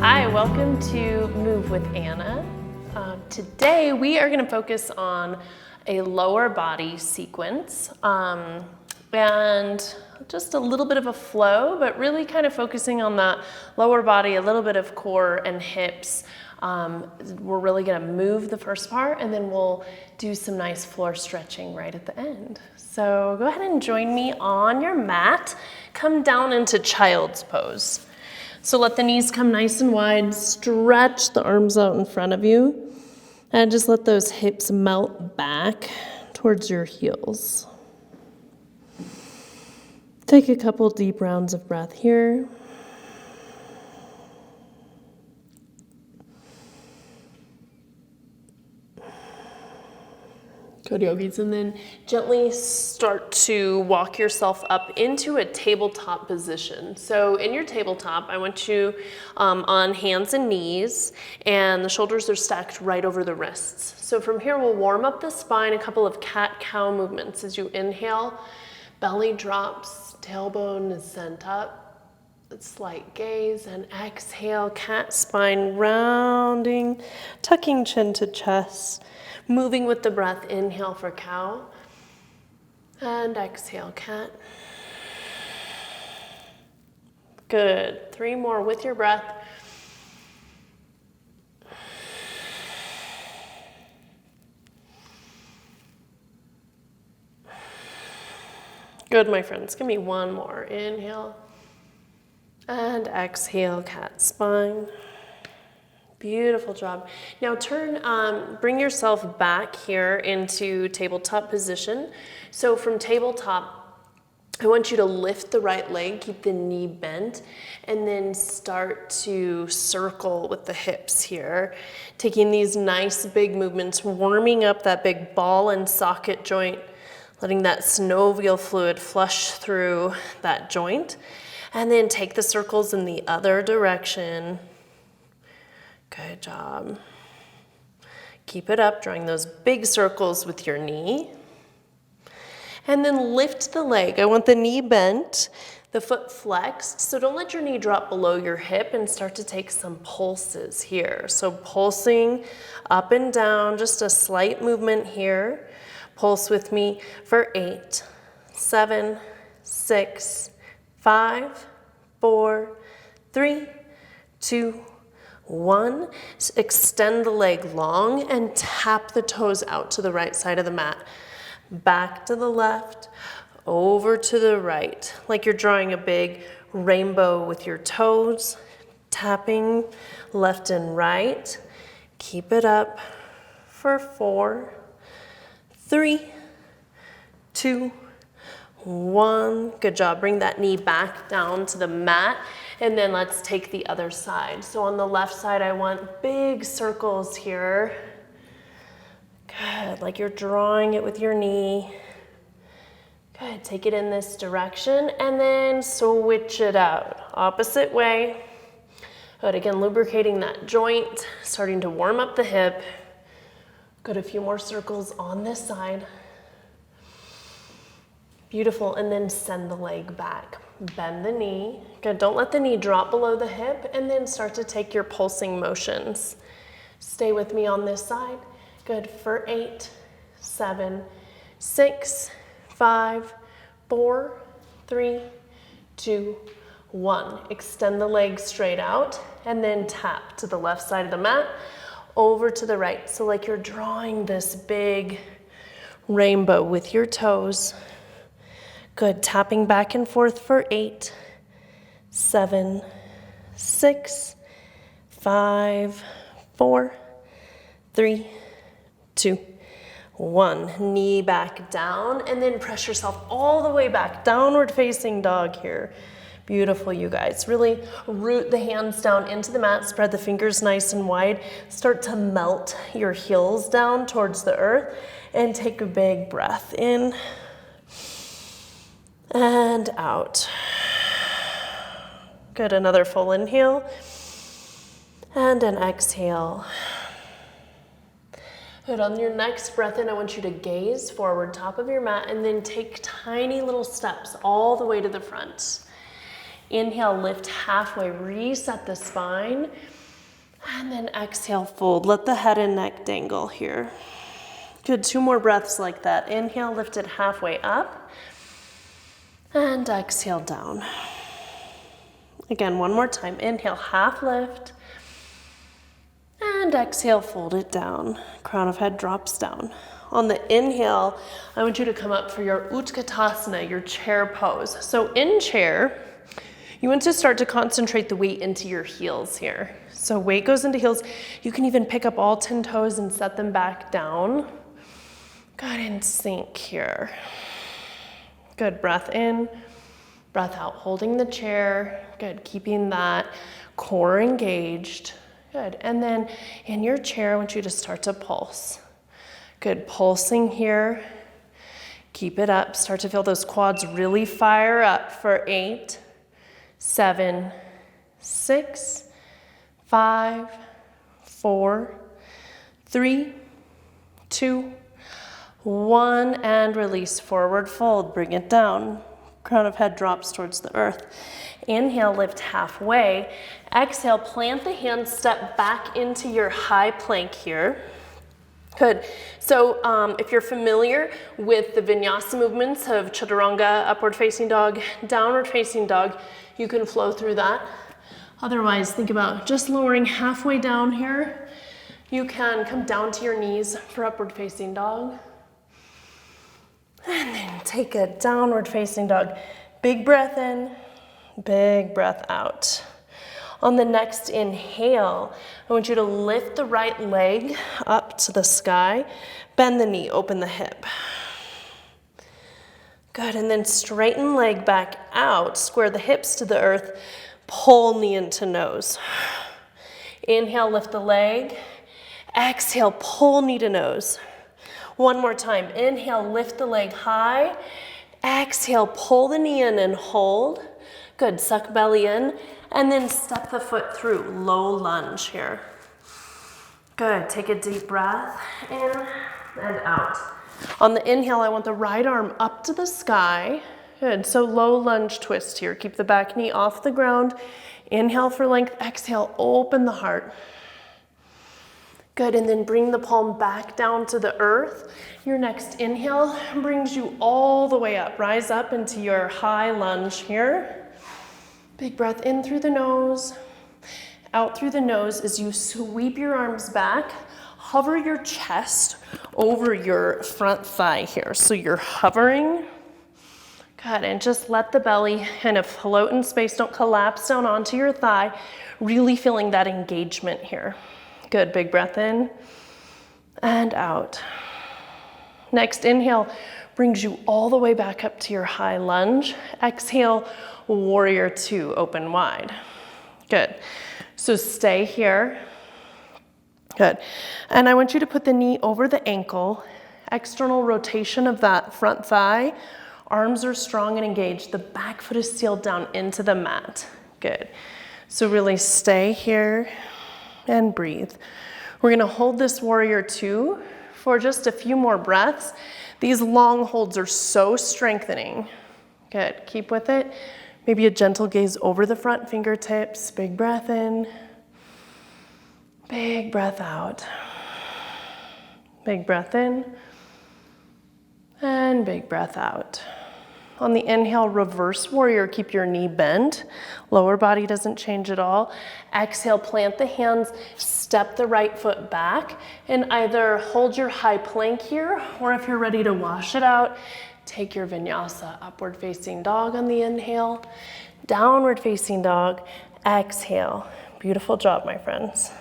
Hi, welcome to Move with Anna. Today we are going to focus on a lower body sequence and just a little bit of a flow, but really kind of focusing on that lower body, a little bit of core and hips. We're really going to move the first part and then we'll do some nice floor stretching right at the end. So go ahead and join me on your mat. Come down into child's pose. So let the knees come nice and wide, stretch the arms out in front of you, and just let those hips melt back towards your heels. Take a couple deep rounds of breath here. Good yogis, and then gently start to walk yourself up into a tabletop position. So in your tabletop, I want you on hands and knees, and the shoulders are stacked right over the wrists. So from here, we'll warm up the spine, a couple of cat-cow movements. As you inhale, belly drops, tailbone is sent up, slight gaze, and exhale, cat spine rounding, tucking chin to chest. Moving with the breath, inhale for cow, and exhale, cat. Good, 3 more with your breath. Good, my friends, give me 1 more. Inhale, and exhale, cat spine. Beautiful job. Now bring yourself back here into tabletop position. So from tabletop, I want you to lift the right leg, keep the knee bent, and then start to circle with the hips here. Taking these nice big movements, warming up that big ball and socket joint, letting that synovial fluid flush through that joint. And then take the circles in the other direction. Good job. Keep it up, drawing those big circles with your knee. And then lift the leg. I want the knee bent, the foot flexed. So don't let your knee drop below your hip, and start to take some pulses here. So pulsing up and down, just a slight movement here. Pulse with me for 8, 7, 6, 5, 4, 3, 2, 1. Extend the leg long and tap the toes out to the right side of the mat. Back to the left, over to the right, like you're drawing a big rainbow with your toes, tapping left and right. Keep it up for 4, 3, 2, 1. Good job. Bring that knee back down to the mat. And then let's take the other side. So on the left side, I want big circles here. Good, like you're drawing it with your knee. Good, take it in this direction and then switch it out. Opposite way. Good, again, lubricating that joint, starting to warm up the hip. Good, a few more circles on this side. Beautiful, and then send the leg back. Bend the knee. Good, don't let the knee drop below the hip, and then start to take your pulsing motions. Stay with me on this side. Good, for 8, 7, 6, 5, 4, 3, 2, 1. Extend the legs straight out, and then tap to the left side of the mat, over to the right. So like you're drawing this big rainbow with your toes. Good, tapping back and forth for 8, 7, 6, 5, 4, 3, 2, 1. Knee back down, and then press yourself all the way back. Downward facing dog here. Beautiful, you guys. Really root the hands down into the mat, spread the fingers nice and wide. Start to melt your heels down towards the earth, and take a big breath in. And out. Good, another full inhale. And an exhale. Good, on your next breath in, I want you to gaze forward, top of your mat, and then take tiny little steps all the way to the front. Inhale, lift halfway, reset the spine. And then exhale, fold. Let the head and neck dangle here. Good, 2 more breaths like that. Inhale, lift it halfway up. And exhale down. Again, one more time. Inhale, half lift. And exhale, fold it down. Crown of head drops down. On the inhale, I want you to come up for your Utkatasana, your chair pose. So in chair, you want to start to concentrate the weight into your heels here. So weight goes into heels. You can even pick up all 10 toes and set them back down. Good, and sink here. Good, breath in, breath out, holding the chair. Good, keeping that core engaged. Good, and then in your chair, I want you to start to pulse. Good, pulsing here. Keep it up. Start to feel those quads really fire up for 8, 7, 6, 5, 4, 3, 2, 1, and release, forward fold. Bring it down. Crown of head drops towards the earth. Inhale, lift halfway. Exhale, plant the hands, step back into your high plank here. Good. So if you're familiar with the vinyasa movements of chaturanga, upward facing dog, downward facing dog, you can flow through that. Otherwise, think about just lowering halfway down here. You can come down to your knees for upward facing dog. And then take a downward facing dog. Big breath in, big breath out. On the next inhale, I want you to lift the right leg up to the sky, bend the knee, open the hip. Good, and then straighten leg back out, square the hips to the earth, pull knee into nose. Inhale, lift the leg. Exhale, pull knee to nose. One more time. Inhale, lift the leg high. Exhale, pull the knee in and hold. Good, suck belly in. And then step the foot through, low lunge here. Good, take a deep breath in and out. On the inhale, I want the right arm up to the sky. Good, so low lunge twist here. Keep the back knee off the ground. Inhale for length, exhale, open the heart. Good, and then bring the palm back down to the earth. Your next inhale brings you all the way up. Rise up into your high lunge here. Big breath in through the nose, out through the nose as you sweep your arms back. Hover your chest over your front thigh here. So you're hovering. Good, and just let the belly kind of float in space. Don't collapse down onto your thigh. Really feeling that engagement here. Good, big breath in and out. Next inhale brings you all the way back up to your high lunge. Exhale, warrior 2, open wide. Good. So stay here. Good. And I want you to put the knee over the ankle. External rotation of that front thigh. Arms are strong and engaged. The back foot is sealed down into the mat. Good. So really stay here and breathe. We're going to hold this warrior 2 for just a few more breaths. These long holds are so strengthening. Good. Keep with it. Maybe a gentle gaze over the front fingertips. Big breath in. Big breath out. Big breath in. And big breath out. On the inhale, reverse warrior. Keep your knee bent. Lower body doesn't change at all. Exhale, plant the hands, step the right foot back, and either hold your high plank here, or if you're ready to wash it out, take your vinyasa, upward facing dog on the inhale, downward facing dog, exhale. Beautiful job, my friends.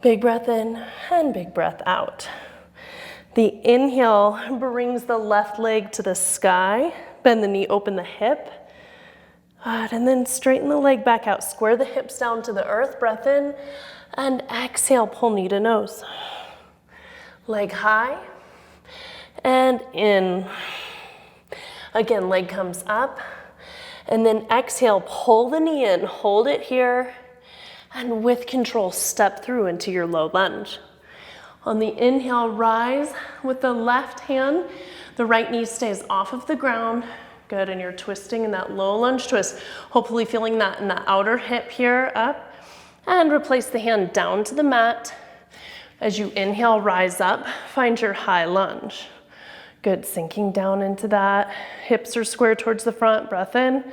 Big breath in and big breath out. The inhale brings the left leg to the sky, bend the knee, open the hip, and then straighten the leg back out. Square the hips down to the earth, breath in, and exhale, pull knee to nose. Leg high, and in. Again, leg comes up, and then exhale, pull the knee in, hold it here, and with control, step through into your low lunge. On the inhale, rise with the left hand. The right knee stays off of the ground. Good, and you're twisting in that low lunge twist. Hopefully feeling that in the outer hip here, up. And replace the hand down to the mat. As you inhale, rise up, find your high lunge. Good, sinking down into that. Hips are square towards the front, breath in.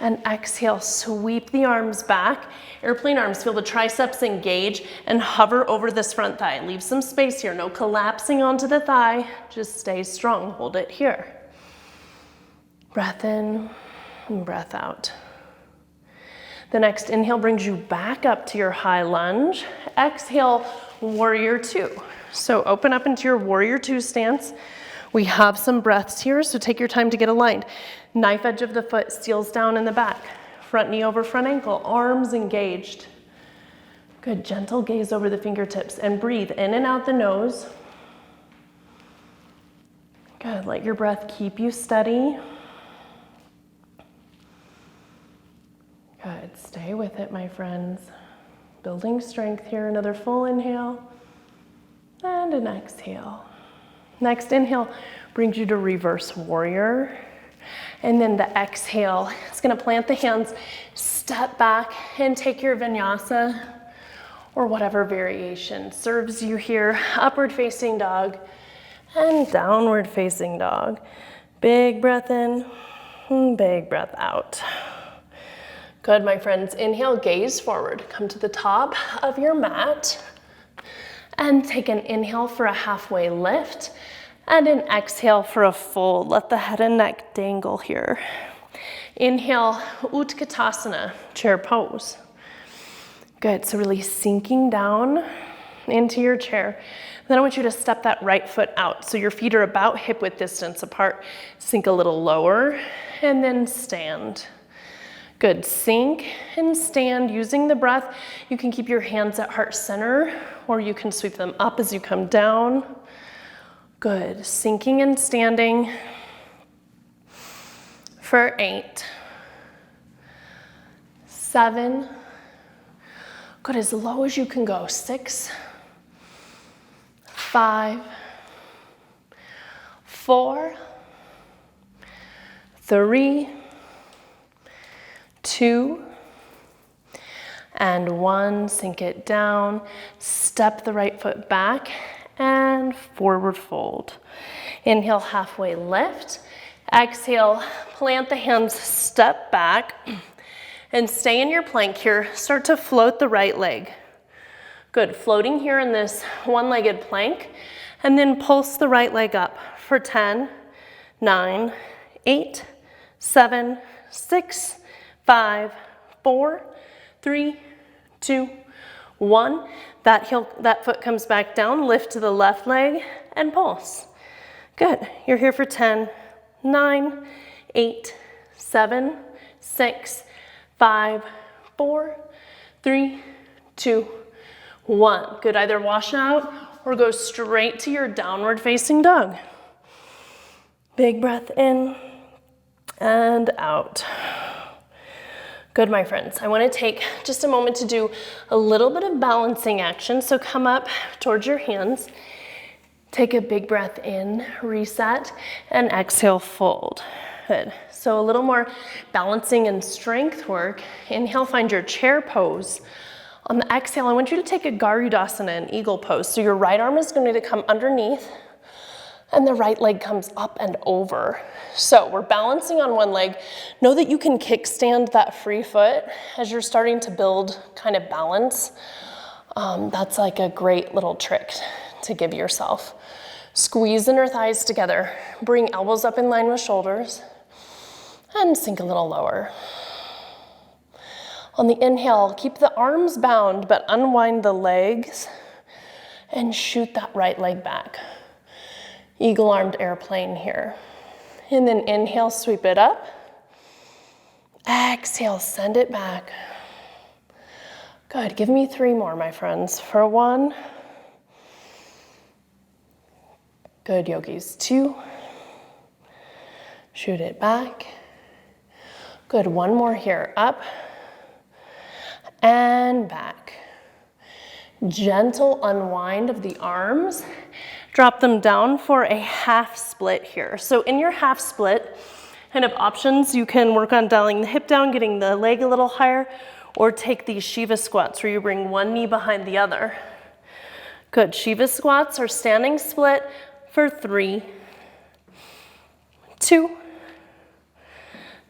And exhale, sweep the arms back. Airplane arms, feel the triceps engage and hover over this front thigh. Leave some space here, no collapsing onto the thigh. Just stay strong, hold it here. Breath in and breath out. The next inhale brings you back up to your high lunge. Exhale, warrior two. So open up into your warrior two stance. We have some breaths here, so take your time to get aligned. Knife edge of the foot seals down in the back. Front knee over front ankle, arms engaged. Good, gentle gaze over the fingertips and breathe in and out the nose. Good, let your breath keep you steady. Good, stay with it, my friends. Building strength here, another full inhale and an exhale. Next inhale brings you to reverse warrior. And then the exhale, it's gonna plant the hands, step back and take your vinyasa or whatever variation serves you here. Upward facing dog and downward facing dog. Big breath in, big breath out. Good, my friends. Inhale, gaze forward. Come to the top of your mat and take an inhale for a halfway lift and an exhale for a fold. Let the head and neck dangle here. Inhale, Utkatasana, chair pose. Good, so really sinking down into your chair. Then I want you to step that right foot out. So your feet are about hip width distance apart. Sink a little lower and then stand. Good, sink and stand using the breath. You can keep your hands at heart center or you can sweep them up as you come down. Good, sinking and standing for 8, 7, good, as low as you can go, 6, 5, 4, 3, 2, and 1. Sink it down, step the right foot back and forward fold. Inhale, halfway lift. Exhale, plant the hands, step back and stay in your plank here. Start to float the right leg. Good, floating here in this one-legged plank and then pulse the right leg up for 10, 9, 8, 7, 6, 5, 4, 3, 2, 1. That foot comes back down, lift to the left leg and pulse. Good, you're here for 10, 9, 8, 7, 6, 5, 4, 3, 2, 1. Good, either wash out or go straight to your downward facing dog. Big breath in and out. Good, my friends. I want to take just a moment to do a little bit of balancing action. So come up towards your hands, take a big breath in, reset, and exhale, fold. Good. So a little more balancing and strength work. Inhale, find your chair pose. On the exhale, I want you to take a Garudasana, an eagle pose. So your right arm is going to come underneath and the right leg comes up and over. So we're balancing on one leg. Know that you can kickstand that free foot as you're starting to build kind of balance. That's like a great little trick to give yourself. Squeeze inner thighs together. Bring elbows up in line with shoulders and sink a little lower. On the inhale, keep the arms bound, but unwind the legs and shoot that right leg back. Eagle-armed airplane here. And then inhale, sweep it up. Exhale, send it back. Good, give me 3 more, my friends. For 1. Good, yogis. 2. Shoot it back. Good, 1 more here. Up and back. Gentle unwind of the arms. Drop them down for a half split here. So in your half split, kind of options. You can work on dialing the hip down, getting the leg a little higher, or take these Shiva squats where you bring one knee behind the other. Good. Shiva squats or standing split for 3, 2,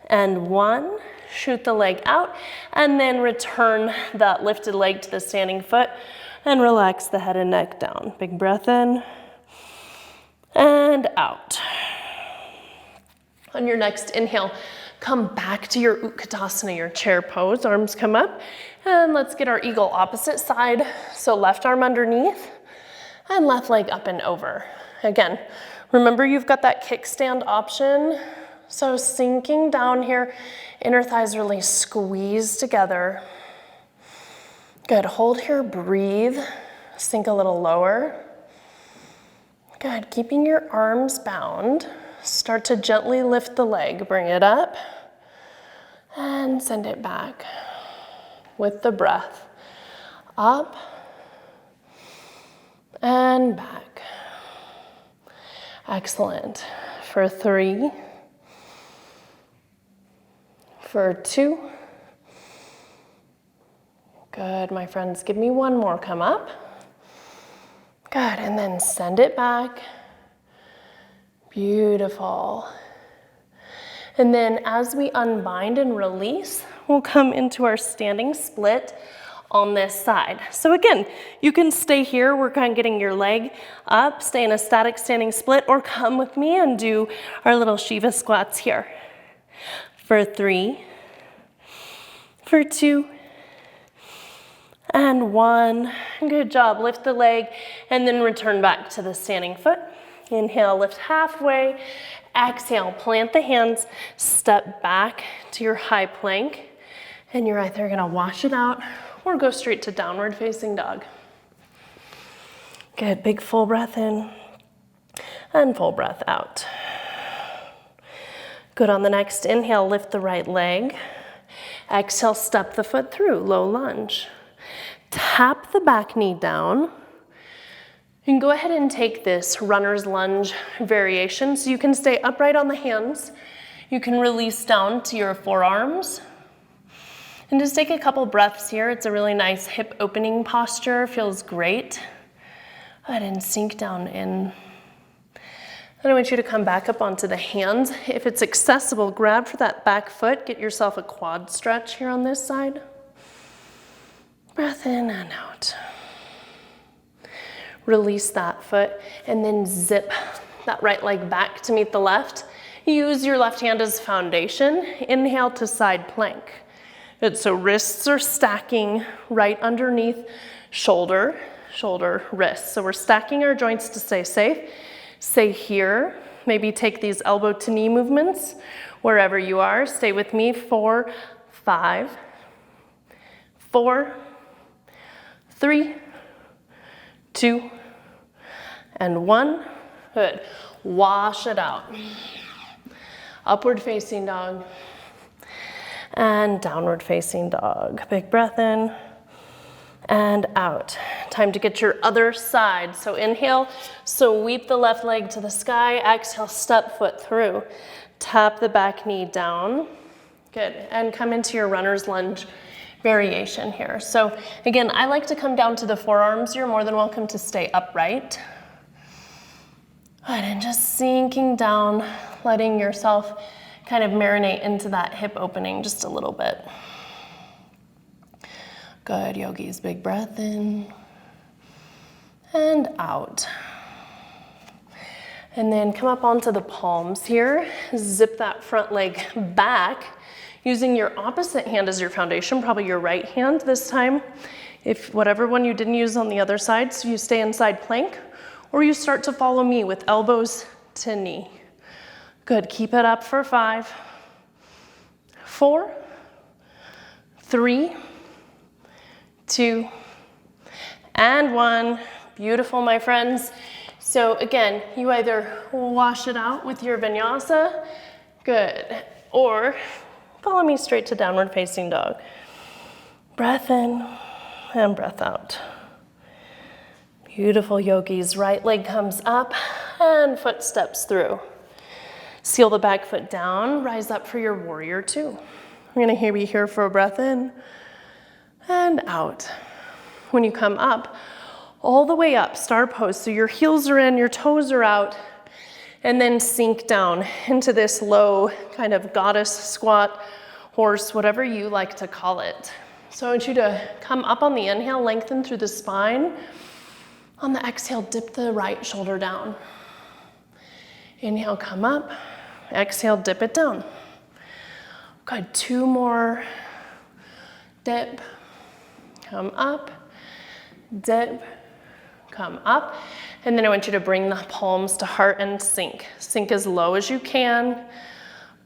and 1. Shoot the leg out, and then return that lifted leg to the standing foot and relax the head and neck down. Big breath in and out. On your next inhale, come back to your Utkatasana, your chair pose. Arms come up, and let's get our eagle opposite side. So left arm underneath and left leg up and over. Again, remember you've got that kickstand option. So sinking down here, inner thighs really squeeze together. Good, hold here, breathe. Sink a little lower. Good, keeping your arms bound. Start to gently lift the leg, bring it up, and send it back with the breath. Up and back. Excellent. For 3, for 2. Good, my friends. Give me one more. Come up. Good, and then send it back. Beautiful. And then as we unbind and release, we'll come into our standing split on this side. So again, you can stay here, work on getting your leg up, stay in a static standing split, or come with me and do our little Shiva squats here. For 3, for 2, and 1. Good job. Lift the leg and then return back to the standing foot. Inhale, lift halfway. Exhale, plant the hands, step back to your high plank, and you're either gonna wash it out or go straight to downward facing dog. Good, big full breath in and full breath out. Good, on the next inhale, lift the right leg. Exhale, step the foot through, low lunge. Tap the back knee down. You can go ahead and take this runner's lunge variation. So you can stay upright on the hands. You can release down to your forearms. And just take a couple breaths here. It's a really nice hip opening posture, feels great. Go ahead and sink down in. Then I want you to come back up onto the hands. If it's accessible, grab for that back foot. Get yourself a quad stretch here on this side. Breath in and out. Release that foot and then zip that right leg back to meet the left. Use your left hand as foundation. Inhale to side plank. Good, so wrists are stacking right underneath shoulder, wrist. So we're stacking our joints to stay safe. Stay here. Maybe take these elbow to knee movements wherever you are. Stay with me. 4, 5, 4, 3, 2, and 1. Good. Wash it out. Upward facing dog and downward facing dog. Big breath in and out. Time to get your other side. So inhale, sweep the left leg to the sky. Exhale, step foot through. Tap the back knee down. Good. And come into your runner's lunge variation here. So again, I like to come down to the forearms. You're more than welcome to stay upright. Good, and just sinking down, letting yourself kind of marinate into that hip opening just a little bit. Good, yogis, big breath in and out. And then come up onto the palms here. Zip that front leg back using your opposite hand as your foundation, probably your right hand this time. If whatever one you didn't use on the other side, so you stay inside plank, or you start to follow me with elbows to knee. Good, keep it up for 5, 4, 3, 2, and 1. Beautiful, my friends. So again, you either wash it out with your vinyasa, good, or follow me straight to downward facing dog. Breath in and breath out. Beautiful, yogis. Right leg comes up and foot steps through. Seal the back foot down, rise up for your warrior two. We're gonna be here for a breath in and out. When you come up, all the way up, star pose. So your heels are in, your toes are out, and then sink down into this low kind of goddess squat, horse, whatever you like to call it. So I want you to come up on the inhale, lengthen through the spine. On the exhale, dip the right shoulder down. Inhale, come up. Exhale, dip it down. Good, 2 more. Dip, come up, dip, come up. And then I want you to bring the palms to heart and sink. Sink as low as you can.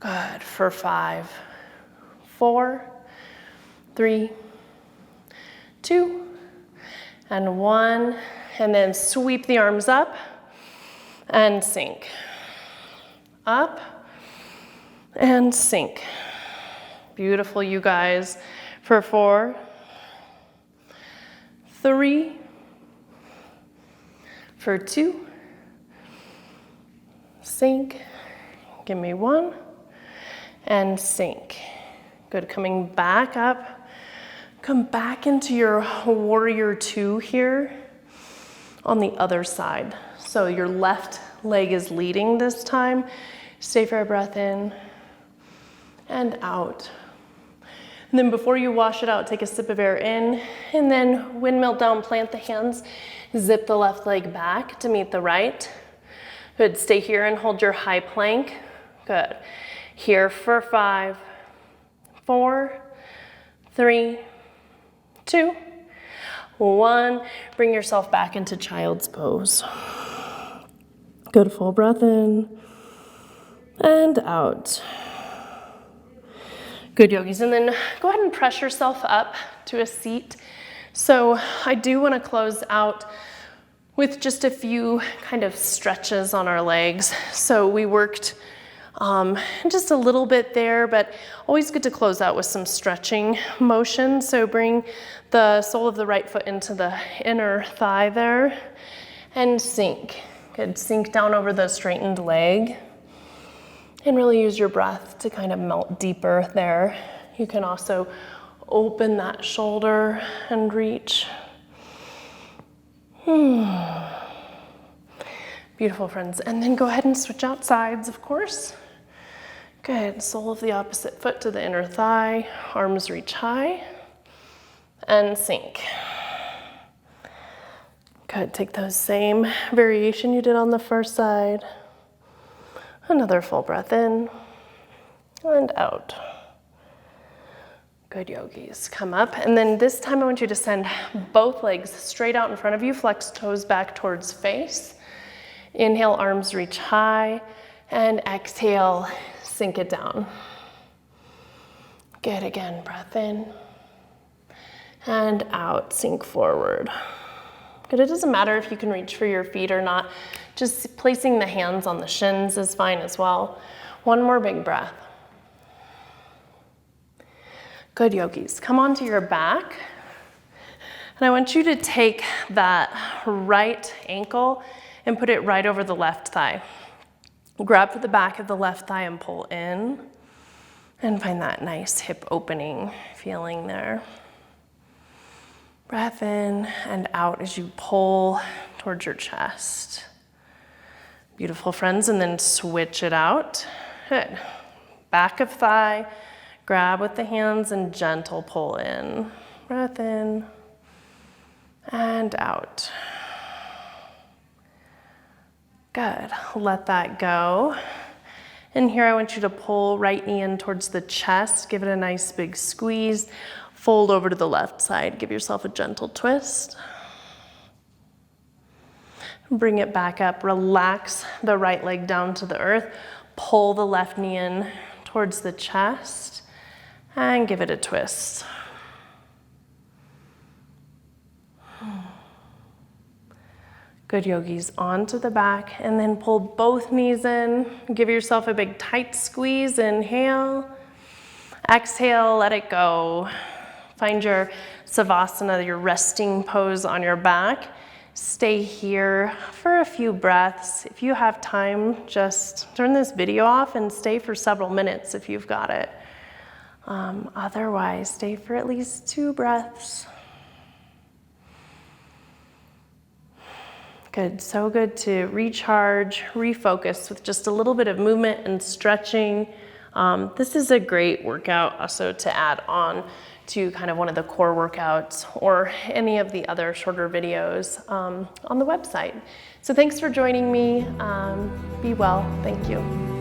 Good, for 5, 4, 3, 2, and 1. And then sweep the arms up and sink. Up and sink. Beautiful, you guys. For 4, 3, for 2, sink. Give me 1, and sink. Good, coming back up. Come back into your warrior two here on the other side. So your left leg is leading this time. Stay for a breath in and out. And then before you wash it out, take a sip of air in, and then windmill down, plant the hands, zip the left leg back to meet the right. Good, stay here and hold your high plank. Good. Here for 5, 4, 3, 2, 1. Bring yourself back into child's pose. Good, full breath in and out. Good, yogis. And then go ahead and press yourself up to a seat. So I do want to close out with just a few kind of stretches on our legs. So we worked just a little bit there, but always good to close out with some stretching motion. So bring the sole of the right foot into the inner thigh there and sink. Good, sink down over the straightened leg. And really use your breath to kind of melt deeper there. You can also open that shoulder and reach. Beautiful, friends. And then go ahead and switch out sides, of course. Good, sole of the opposite foot to the inner thigh. Arms reach high and sink. Good, take those same variation you did on the first side. Another full breath in and out. Good, yogis. Come up, and then this time I want you to send both legs straight out in front of you. Flex toes back towards face. Inhale, arms reach high, and exhale, sink it down. Good, again, breath in and out, sink forward. Good, it doesn't matter if you can reach for your feet or not. Just placing the hands on the shins is fine as well. One more big breath. Good, yogis. Come onto your back. And I want you to take that right ankle and put it right over the left thigh. Grab for the back of the left thigh and pull in. And find that nice hip opening feeling there. Breath in and out as you pull towards your chest. Beautiful, friends, and then switch it out. Good. Back of thigh, grab with the hands and gentle pull in. Breath in and out. Good, let that go. And here I want you to pull right knee in towards the chest, give it a nice big squeeze, fold over to the left side, give yourself a gentle twist. Bring it back up, relax the right leg down to the earth, pull the left knee in towards the chest, and give it a twist. Good, yogis, onto the back, and then pull both knees in. Give yourself a big tight squeeze, inhale. Exhale, let it go. Find your savasana, your resting pose on your back. stay here for a few breaths. If you have time, just turn this video off and stay for several minutes if you've got it. Otherwise, stay for at least 2 breaths. Good, so good to recharge, refocus with just a little bit of movement and stretching. This is a great workout also to add on to kind of one of the core workouts or any of the other shorter videos on the website. So thanks for joining me. Be well, thank you.